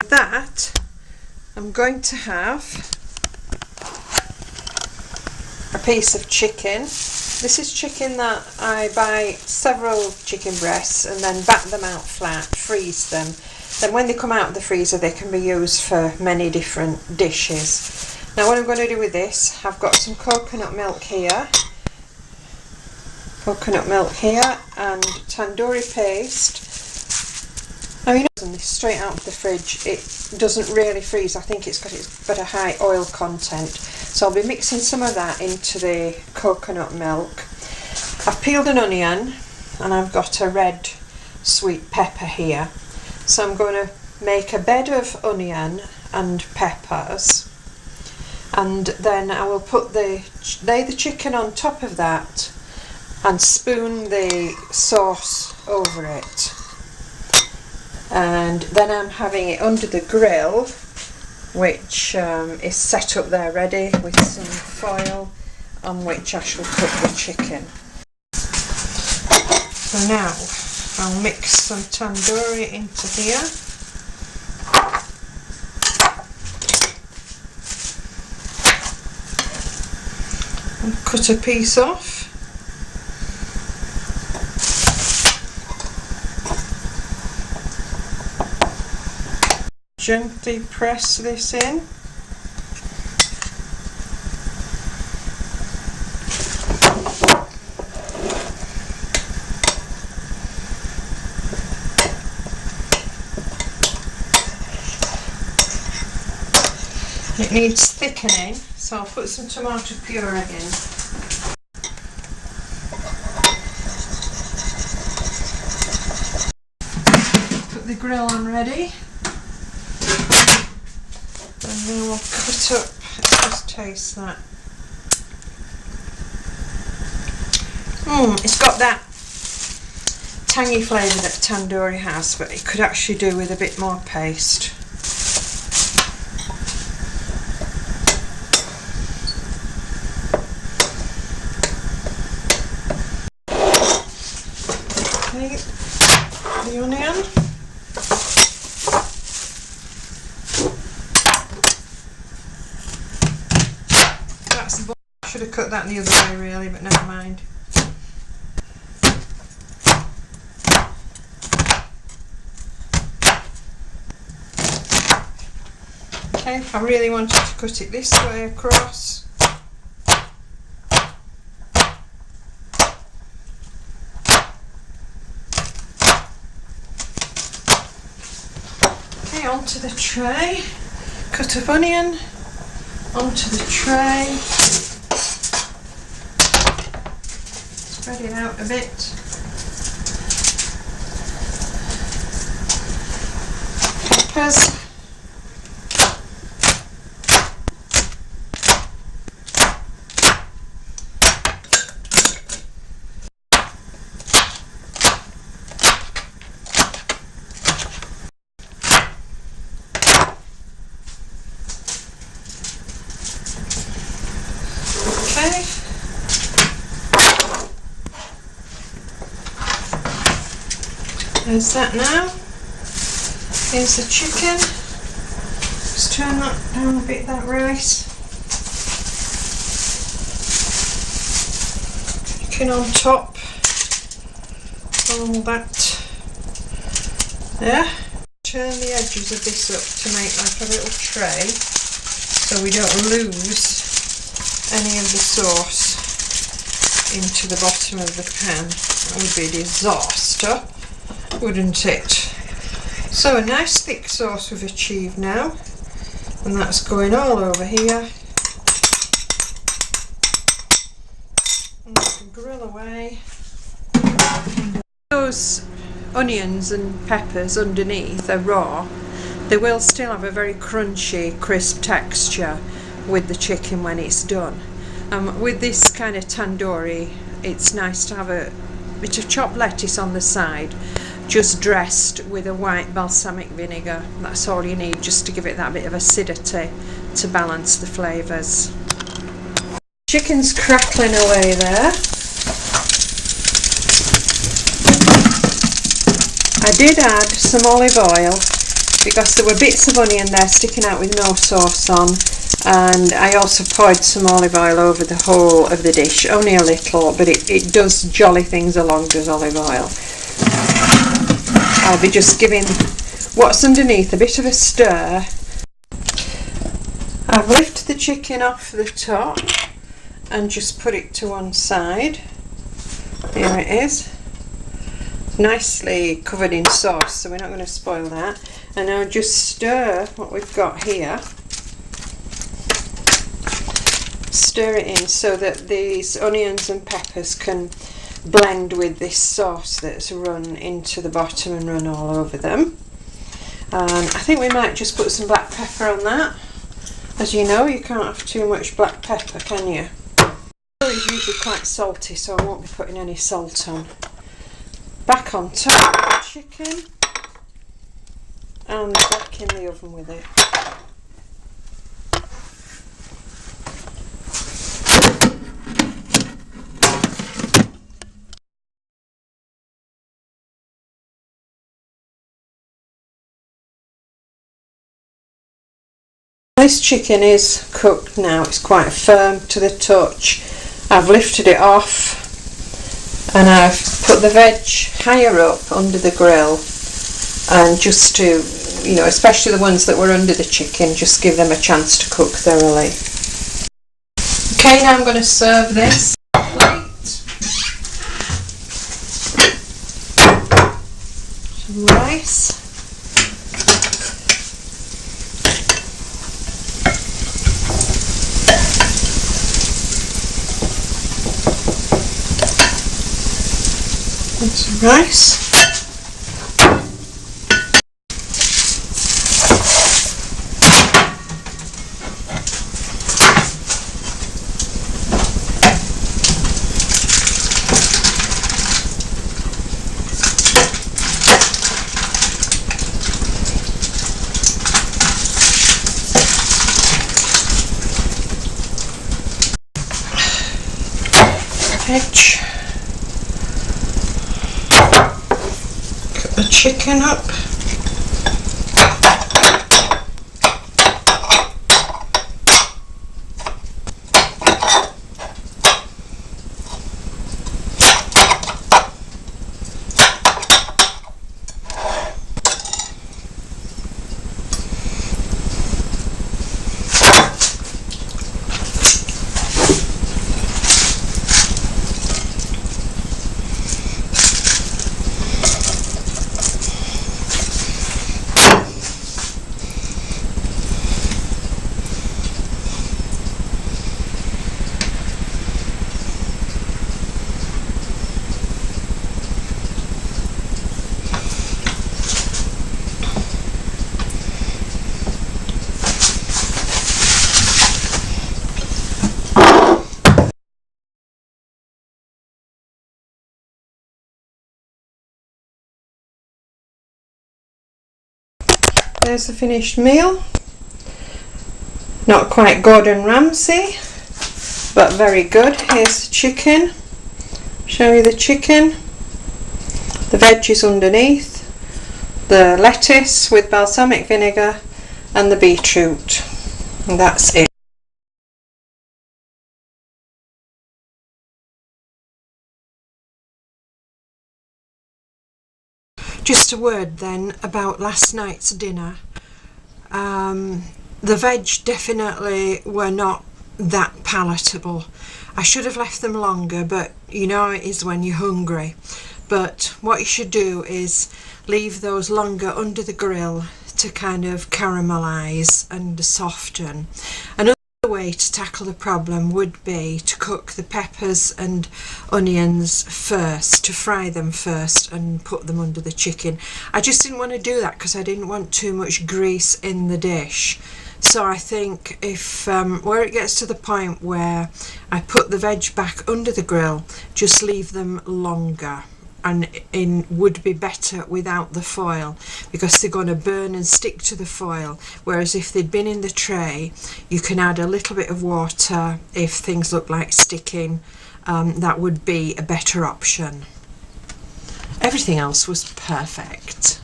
with that, I'm going to have a piece of chicken. This is chicken that I buy several chicken breasts and then bat them out flat, freeze them. Then when they come out of the freezer, they can be used for many different dishes. Now what I'm going to do with this, I've got some coconut milk here and tandoori paste. Now you know this straight out of the fridge, it doesn't really freeze. I think it's got a high oil content. So I'll be mixing some of that into the coconut milk. I've peeled an onion and I've got a red sweet pepper here. So I'm going to make a bed of onion and peppers, and then I will lay the chicken on top of that and spoon the sauce over it. And then I'm having it under the grill, which is set up there ready with some foil on which I shall cook the chicken. So now I'll mix some tandoori into here. And cut a piece off. Gently press this in. It needs thickening, so I'll put some tomato puree in. Put the grill on ready. And then we'll cut up, let's just taste that. It's got that tangy flavour that tandoori has, but it could actually do with a bit more paste. Okay, the onion. I should have cut that the other way really, but never mind. Okay, I really wanted to cut it this way across. Okay, onto the tray. Cut up onion onto the tray. Spread it out a bit. Peppers. Okay. There's that now. Here's the chicken. Just turn that down a bit, that rice. Chicken on top. All that there. Turn the edges of this up to make like a little tray so we don't lose any of the sauce into the bottom of the pan. That would be a disaster, wouldn't it? So a nice thick sauce we've achieved now, and that's going all over here. And we can grill away. Those onions and peppers underneath are raw. They will still have a very crunchy, crisp texture with the chicken when it's done. With this kind of tandoori, it's nice to have a bit of chopped lettuce on the side, just dressed with a white balsamic vinegar. That's all you need, just to give it that bit of acidity to balance the flavours. Chicken's crackling away there. I did add some olive oil because there were bits of onion there sticking out with no sauce on, and I also poured some olive oil over the whole of the dish, only a little, but it does jolly things along, does olive oil. I'll be just giving what's underneath a bit of a stir. I've lifted the chicken off the top and just put it to one side. Here it is, nicely covered in sauce, so we're not going to spoil that. And I'll just stir what we've got here. Stir it in so that these onions and peppers can blend with this sauce that's run into the bottom and run all over them. I think we might just put some black pepper on that. As you know, you can't have too much black pepper, can you? It's usually quite salty, so I won't be putting any salt on. Back on top of the chicken and back in the oven with it. This chicken is cooked now, it's quite firm to the touch. I've lifted it off and I've put the veg higher up under the grill, and just to, you know, especially the ones that were under the chicken, just give them a chance to cook thoroughly. Okay, now I'm going to serve this plate. Some rice. And some rice. Veg. Cut the chicken up. There's the finished meal. Not quite Gordon Ramsay, but very good. Here's the chicken. Show you the chicken. The veg is underneath. The lettuce with balsamic vinegar and the beetroot. And that's it. Just a word then about last night's dinner. The veg definitely were not that palatable. I should have left them longer, but you know how it is when you're hungry. But what you should do is leave those longer under the grill to kind of caramelise and soften. Another way to tackle the problem would be to cook the peppers and onions first, to fry them first and put them under the chicken. I just didn't want to do that because I didn't want too much grease in the dish. So I think if where it gets to the point where I put the veg back under the grill, just leave them longer, and would be better without the foil because they're going to burn and stick to the foil, whereas if they'd been in the tray you can add a little bit of water if things look like sticking. That would be a better option. Everything else was perfect.